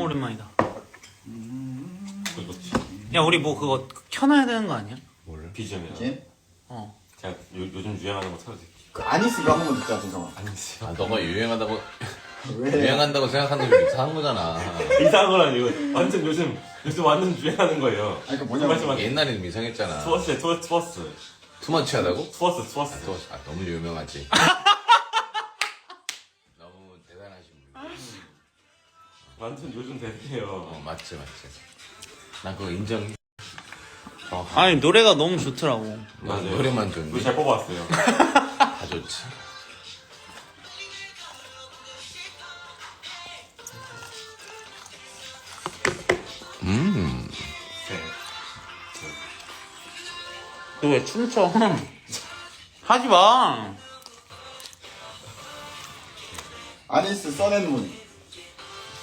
오랜만이다. 그렇지. 야 우리 뭐 그거 켜놔야 되는 거 아니야? 뭐를? BGM이요? 이제 어. 제가 요즘 유행하는 거 틀어드릴게요. 그 아니스가 한 번 듣자 진정아. 아니지. 아, 너가 유행한다고 왜? 유행한다고 생각하는 게 이상한 거잖아. 이상한 건 아니고 완전 요즘 완전 유행하는 거예요. 아니 그 무슨 뭐냐면 말씀하세요? 옛날에는 이상했잖아. 투어스. 투머치하다고? 투어스. 아, 너무 유명하지. 너무 대단하신 분. 완전 요즘 대세예요. 맞지. 난 그거 인정. 아니 노래가 너무 좋더라고. 맞아요. 노래만 좋네. 우리 잘 뽑아왔어요. 다 좋지. 네. 너 왜 춤춰? 하지 마. 아니스 써낸문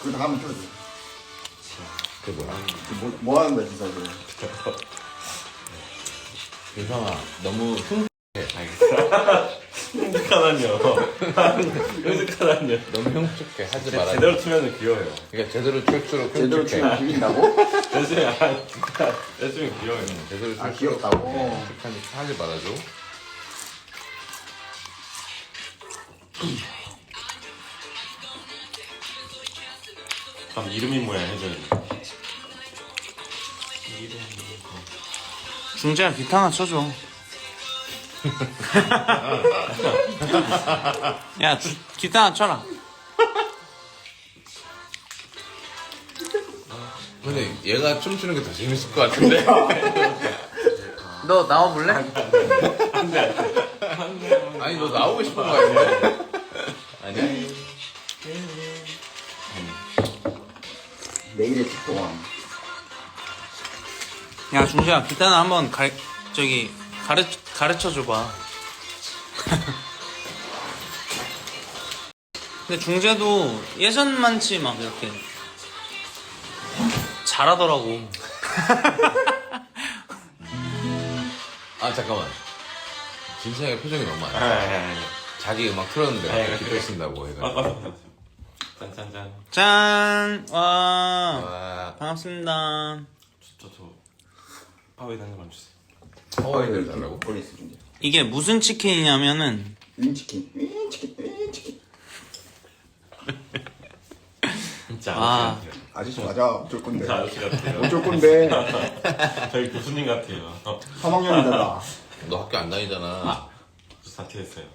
그거 다 한번 틀어줘. 그게 뭐야? 뭐 하는 거야 진짜 이거. 윤성아, 너무 흉측하다뇨. 너무 흉측해. 하지 말아. 제대로 추면은 귀여워요. 그러니까 제대로 출수록 제대로 흉측해. 추면 비긴다고? 요즘에 귀여워요. 제대로 아, 출수록 귀엽다고? 흉측하니까 하지 말아줘. 그럼 이름이 뭐야 해줘야 돼. 중재야 기타 하나 쳐줘. 야 기타 하나 쳐라. 근데 얘가 춤추는 게 더 재밌을 것 같은데. 너 나와볼래? 아니 너 나오고 싶은 거 같은데? 아니야? 내일의 집도왕. 야 중재야 기타는 한번 가르쳐 줘봐. 근데 중재도 예전만치 막 이렇게 잘하더라고. 아 잠깐만. 진창의 표정이 너무 안 좋아. 자기 음악 틀었는데 갑자기 기타 친다고 해가지고. 짠짠짠. 짠! 와 와, 반갑습니다. 저 파워에다 한 개만 주세요. 하와이를 달라고? 거기 있어 준재. 이게 무슨 치킨이냐면은 윈치킨. 진짜 아. 아저씨 같아요. 아저씨 맞아. 어쩔 건데. 진짜 아저씨 같아요. 어쩔 건데. 저희 교수님 같아요. 3학년이다. 너 학교 안 다니잖아. 저 사퇴했어요.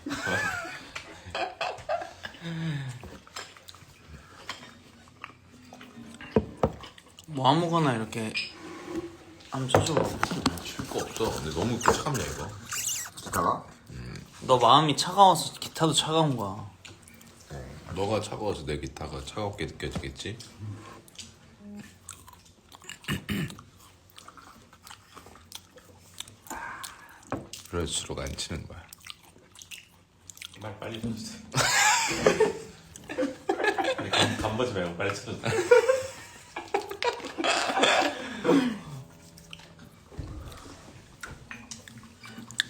뭐 아무거나 이렇게 한번 쳐줘봐. 줄 거 없어. 근데 너무 차갑냐 이거? 기타가? 너 마음이 차가워서 기타도 차가운 거야. 너가 차가워서 내 기타가 차갑게 느껴지겠지? 그럴수록 안 치는 거야. 말 빨리 쳐주세요. 간보지 말고 빨리 쳐주세요.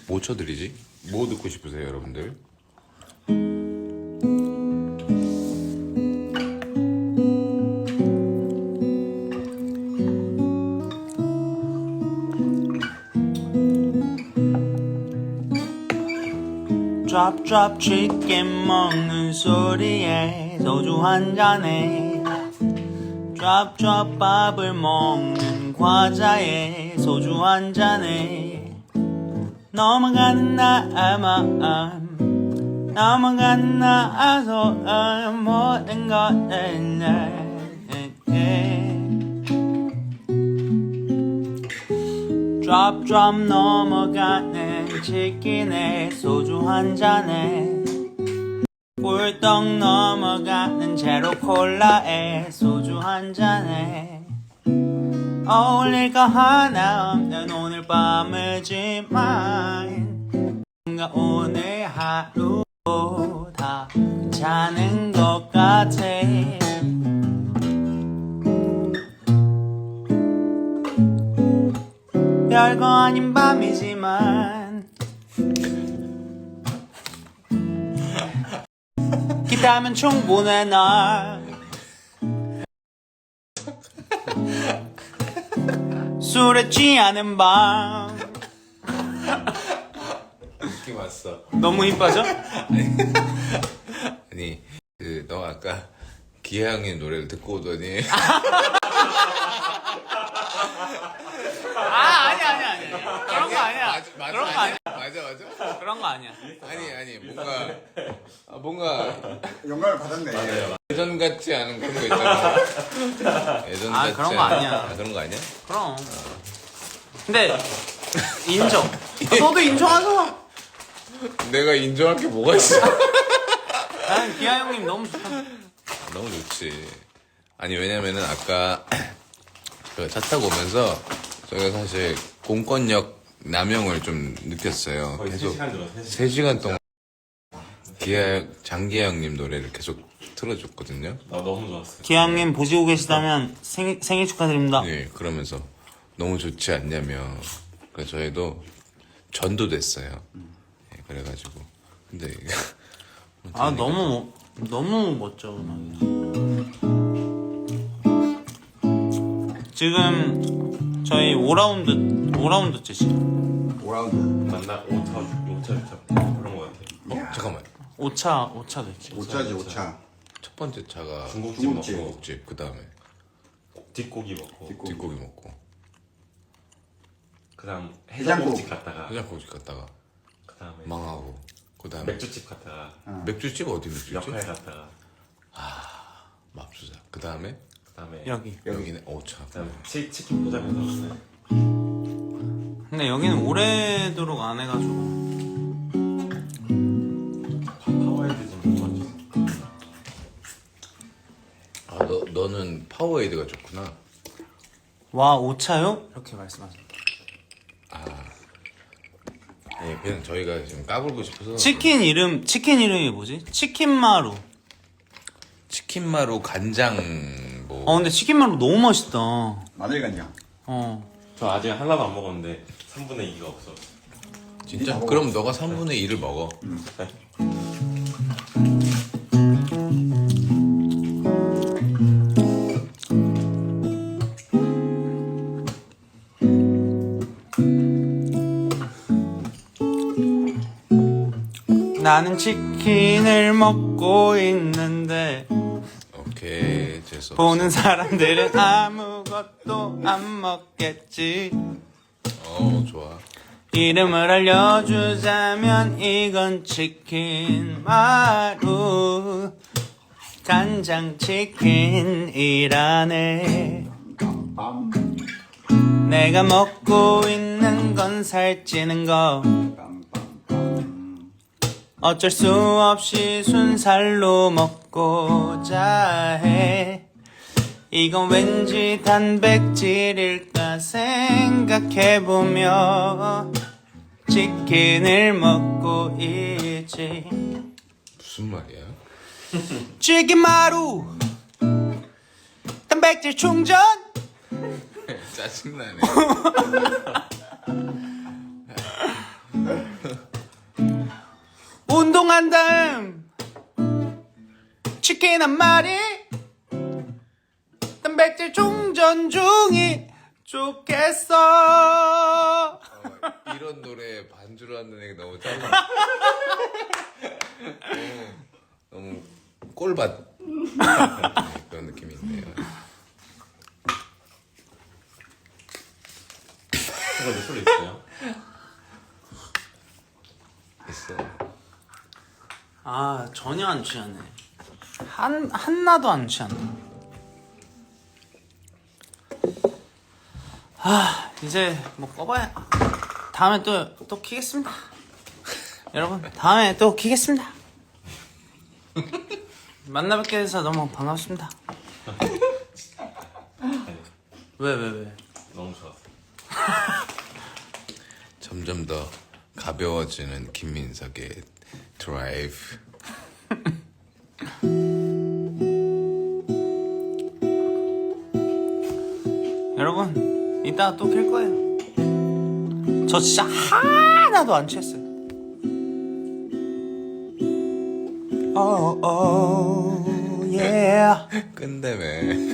뭐 쳐드리지? 뭐 듣고 싶으세요 여러분들? 드랍 치킨 먹는 소리에 소주 한 잔에 드랍 밥을 먹는 과자에 소주 한 잔에 넘어가는 나만 넘어가는 나 소음 모든 것을 드랍 넘어가는 치킨에 소주 한 잔에 꿀떡 넘어가는 제로 콜라에 소주 한 잔에 어울릴 거 하나 없는 오늘 밤이지만 뭔가 오늘 하루 다 괜찮은 것 같아. 별거 아닌 밤이지만 기타면 충분해 날 술에 취하는 밤. 느낌 왔어. 너무 힘 빠져? 아니 그 너 아까 기아 형님 노래를 듣고 오더니 아니. 그런 거 아니야. 맞아 그런 거 아니야. 맞아. 그런 거 아니야. 아니 뭔가 영감을 받았네. 예전 같지 않은 그런 거 있잖아. 예전 같지 그런 거 아니야. 그런 거 아니야? 그럼. 근데 인정. 너도 인정하잖아. 내가 인정할 게 뭐가 있어? 나는 기아 형님 너무 좋다. 너무 좋지. 아니 왜냐면은 아까 그 차 타고 오면서 저희가 사실 공권력 남용을 좀 느꼈어요. 거의 계속 3시간 들었어. 3시간 동안 장기하 형님 노래를 계속 틀어줬거든요. 나 너무 좋았어. 기아 형님 보시고 계시다면 생일 축하드립니다. 네, 그러면서 너무 좋지 않냐며. 그래서 저희도 전도됐어요. 네, 그래가지고 근데 너무 멋져. 지금 저희 5라운드째지. 5라운드. 만나 5차 6차 그런 거 같아. 잠깐만. 5차 됐지. 5차지 5차. 첫 번째 차가 중국집 중국집, 그 다음에 뒷고기 먹고 뒷고기 먹고 그다음 해장국. 해장국집 갔다가 해장국집 갔다가 그다음에 망하고 그 다음에 맥주집 갔다가 맥주집 어디 맥주집? 역할 갔다가 맙수사. 그 다음에 그다음에 여기. 여기는 오차. 그다음에 치킨 포장해서 왔어요. 근데 여기는 오래도록 안 해가지고. 파워헤드 좀 먹어줘. 너는 파워에이드가 좋구나. 와 5차요? 이렇게 말씀하세요. 아니 그냥 저희가 지금 까불고 싶어서 치킨 이름이 뭐지? 치킨마루. 치킨마루 간장 뭐 근데 치킨마루 너무 맛있다. 마늘 간장. 저 아직 하나도 안 먹었는데 3분의 2가 없어. 진짜? 그럼 너가 3분의 2를 먹어. 나는 치킨을 먹고 있는데 오케이 재수 없어. 보는 사람들은 아무것도 안 먹겠지. 좋아. 이름을 알려주자면 이건 치킨마루 간장치킨이라네. 내가 먹고 있는 건 살찌는 거 어쩔 수 없이 순살로 먹고자 해. 이건 왠지 단백질일까 생각해보며 치킨을 먹고 있지. 무슨 말이야? 치킨마루 단백질 충전. 짜증나네. 운동한 다음 치킨 한 마리 단백질 충전 중이 좋겠어. 이런 노래 반주로 하는 애가 너무 짧아. 너무 꼴밭 그런 느낌이 있네요. 그거 소리 있어요? 있어. 전혀 안 취하네. 한나도 안 취한다. 이제 뭐 꺼봐야. 다음에 또 키겠습니다. 여러분 다음에 또 키겠습니다. 만나 뵙게 돼서 너무 반갑습니다. 왜? 너무 좋았어. 점점 더 가벼워지는 김민석의 드라이브. 여러분 이따가 또 킬 거예요. 저 진짜 하나도 안 취했어요. 끝내매.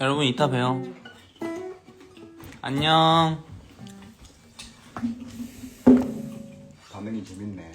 여러분 이따 봬요. 안녕. 반응이 재밌네.